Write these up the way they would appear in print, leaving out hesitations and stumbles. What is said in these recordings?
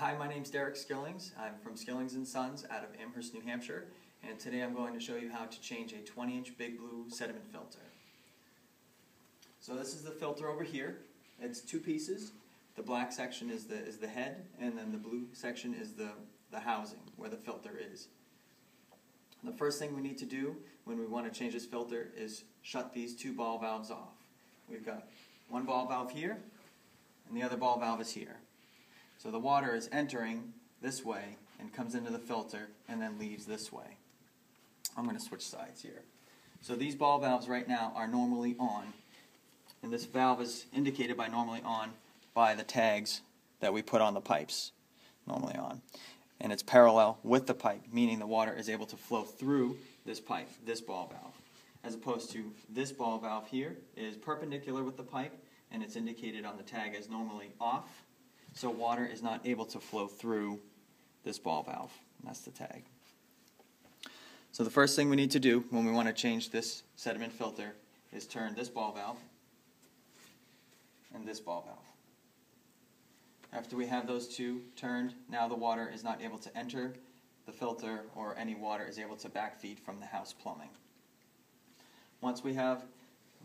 Hi, my name's Derek Skillings. I'm from Skillings & Sons out of Amherst, New Hampshire, and today I'm going to show you how to change a 20-inch Big Blue sediment filter. So this is the filter over here. It's two pieces. The black section is the head, and then the blue section is the housing where the filter is. The first thing we need to do when we want to change this filter is shut these two ball valves off. We've got one ball valve here, and the other ball valve is here. So the water is entering this way and comes into the filter and then leaves this way. I'm going to switch sides here. So these ball valves right now are normally on, and this valve is indicated by normally on by the tags that we put on the pipes, normally on. And it's parallel with the pipe, meaning the water is able to flow through this pipe, this ball valve. As opposed to this ball valve here is perpendicular with the pipe, and it's indicated on the tag as normally off. So water is not able to flow through this ball valve. And that's the tag. So the first thing we need to do when we want to change this sediment filter is turn this ball valve and this ball valve. After we have those two turned, now the water is not able to enter the filter, or any water is able to backfeed from the house plumbing. Once we have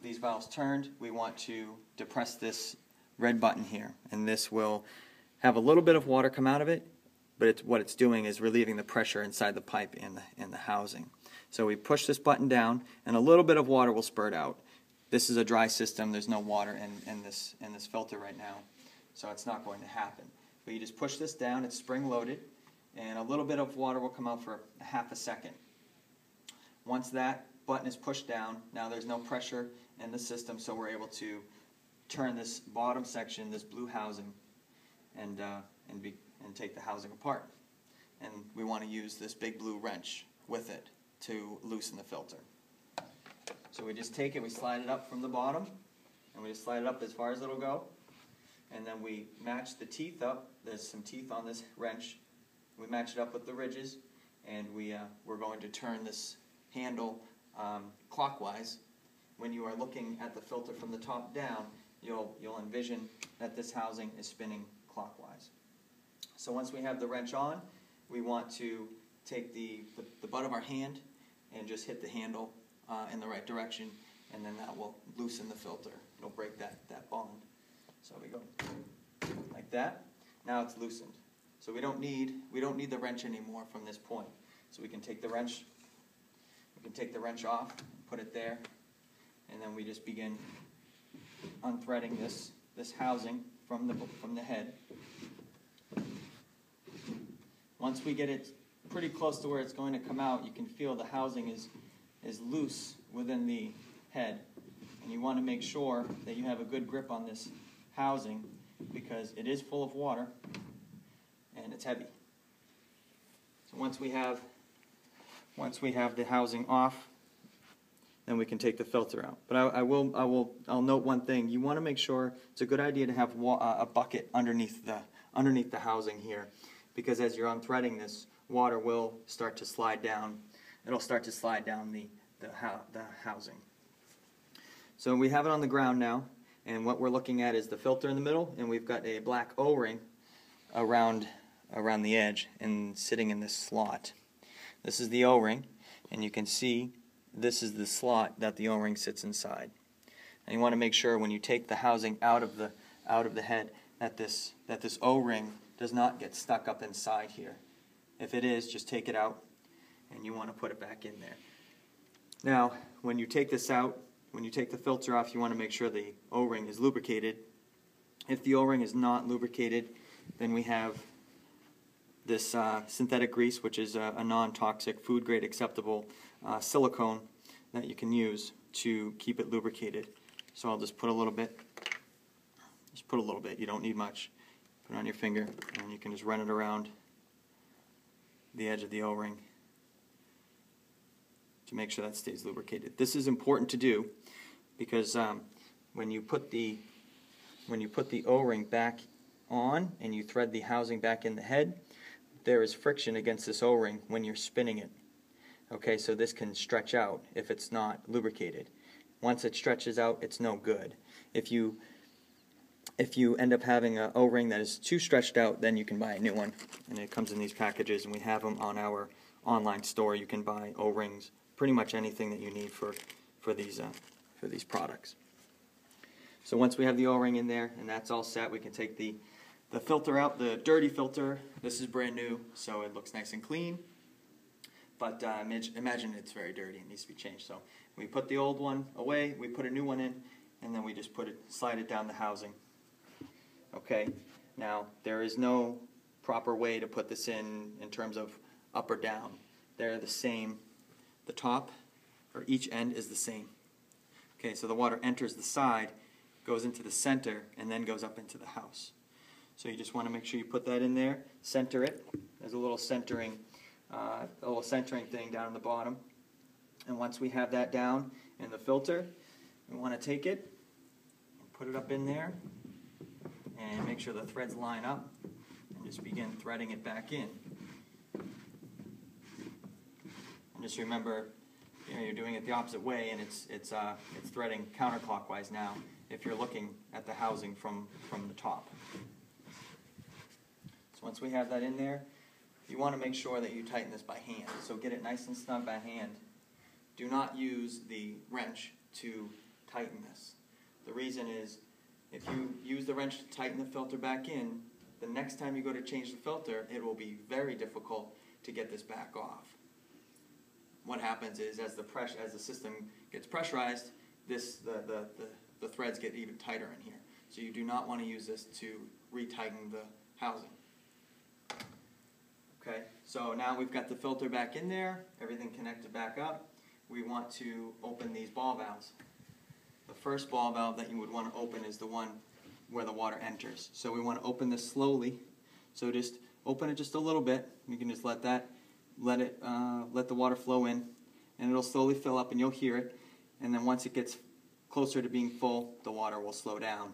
these valves turned, we want to depress this red button here, and this will have a little bit of water come out of it, but what it's doing is relieving the pressure inside the pipe in the housing. So we push this button down, and a little bit of water will spurt out. This is a dry system. There's no water in this filter right now, so it's not going to happen. But you just push this down. It's spring-loaded, and a little bit of water will come out for a half a second. Once that button is pushed down, now there's no pressure in the system, so we're able to turn this bottom section, this blue housing, and take the housing apart. And we want to use this big blue wrench with it to loosen the filter. So we just take it, we slide it up from the bottom, and we just slide it up as far as it'll go, and then we match the teeth up. There's some teeth on this wrench. We match it up with the ridges, and we're going to turn this handle clockwise. When you are looking at the filter from the top down, you'll envision that this housing is spinning clockwise. So once we have the wrench on, we want to take the butt of our hand and just hit the handle in the right direction, and then that will loosen the filter. It'll break that bond. So we go like that. Now it's loosened. So we don't need the wrench anymore from this point. So we can take the wrench off, put it there, and then we just begin unthreading this housing from the head. Once we get it pretty close to where it's going to come out, you can feel the housing is loose within the head. And you want to make sure that you have a good grip on this housing, because it is full of water and it's heavy. So once we have the housing off, then we can take the filter out. But I'll note one thing. You want to make sure it's a good idea to have a bucket underneath the housing here, because as you're unthreading this, water will start to slide down. It'll start to slide down the housing. So we have it on the ground now, and what we're looking at is the filter in the middle, and we've got a black O-ring around the edge and sitting in this slot. This is the O-ring, and you can see this is the slot that the O-ring sits inside. And you want to make sure when you take the housing out of the head that this O-ring does not get stuck up inside here. If it is, just take it out, and you want to put it back in there. Now, when you take this out, when you take the filter off, you want to make sure the O-ring is lubricated. If the O-ring is not lubricated, then we have this synthetic grease, which is a non-toxic, food-grade acceptable silicone that you can use to keep it lubricated. So I'll just put a little bit. Just put a little bit. You don't need much. Put it on your finger, and you can just run it around the edge of the O-ring to make sure that stays lubricated. This is important to do because when you put the O-ring back on and you thread the housing back in the head, there is friction against this O-ring when you're spinning it. Okay, so this can stretch out if it's not lubricated. Once it stretches out, it's no good. If you If you end up having an O-ring that is too stretched out, then you can buy a new one. And it comes in these packages, and we have them on our online store. You can buy O-rings, pretty much anything that you need for these products. So once we have the O-ring in there and that's all set, we can take the filter out, the dirty filter. This is brand new, so it looks nice and clean. But imagine it's very dirty. It needs to be changed. So we put the old one away, we put a new one in, and then we just slide it down the housing. Okay, now there is no proper way to put this in terms of up or down. They're the same. The top, or each end, is the same. Okay, so the water enters the side, goes into the center, and then goes up into the house. So you just want to make sure you put that in there, center it. There's a little centering thing down on the bottom. And once we have that down in the filter, we want to take it and put it up in there and make sure the threads line up and just begin threading it back in. And just remember, you're doing it the opposite way, and it's threading counterclockwise now if you're looking at the housing from the top. So once we have that in there, you want to make sure that you tighten this by hand. So get it nice and snug by hand. Do not use the wrench to tighten this. The reason is, if you use the wrench to tighten the filter back in, the next time you go to change the filter, it will be very difficult to get this back off. What happens is, as the system gets pressurized, the threads get even tighter in here. So you do not want to use this to retighten the housing. Okay, so now we've got the filter back in there, everything connected back up. We want to open these ball valves. The first ball valve that you would want to open is the one where the water enters. So we want to open this slowly. So just open it just a little bit. You can just let the water flow in, and it'll slowly fill up, and you'll hear it. And then once it gets closer to being full, the water will slow down.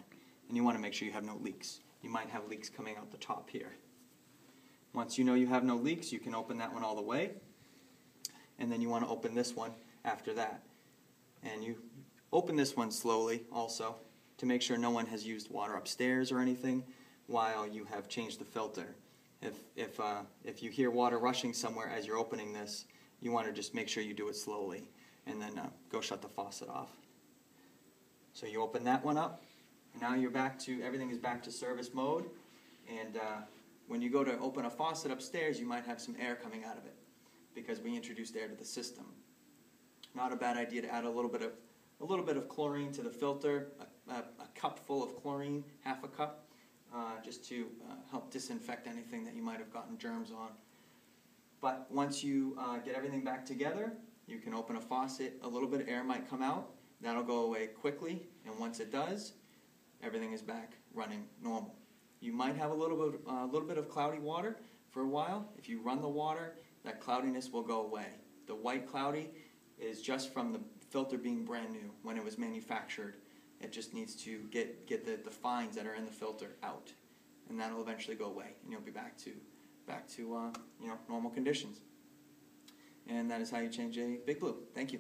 And you want to make sure you have no leaks. You might have leaks coming out the top here. Once you know you have no leaks, you can open that one all the way. And then you want to open this one after that. And you open this one slowly also to make sure no one has used water upstairs or anything while you have changed the filter. If you hear water rushing somewhere as you're opening this, you want to just make sure you do it slowly and then go shut the faucet off. So you open that one up, and now you're everything is back to service mode. And when you go to open a faucet upstairs, you might have some air coming out of it because we introduced air to the system. Not a bad idea to add a little bit of chlorine to the filter, a cup full of chlorine, half a cup, just to help disinfect anything that you might have gotten germs on. But once you get everything back together, you can open a faucet, a little bit of air might come out, that'll go away quickly, and once it does, everything is back running normal. You might have a little bit of cloudy water for a while. If you run the water, that cloudiness will go away. The white cloudy is just from the filter being brand new when it was manufactured. It just needs to get the fines that are in the filter out, and that'll eventually go away, and you'll be back to normal conditions. And that is how you change a Big Blue. Thank you.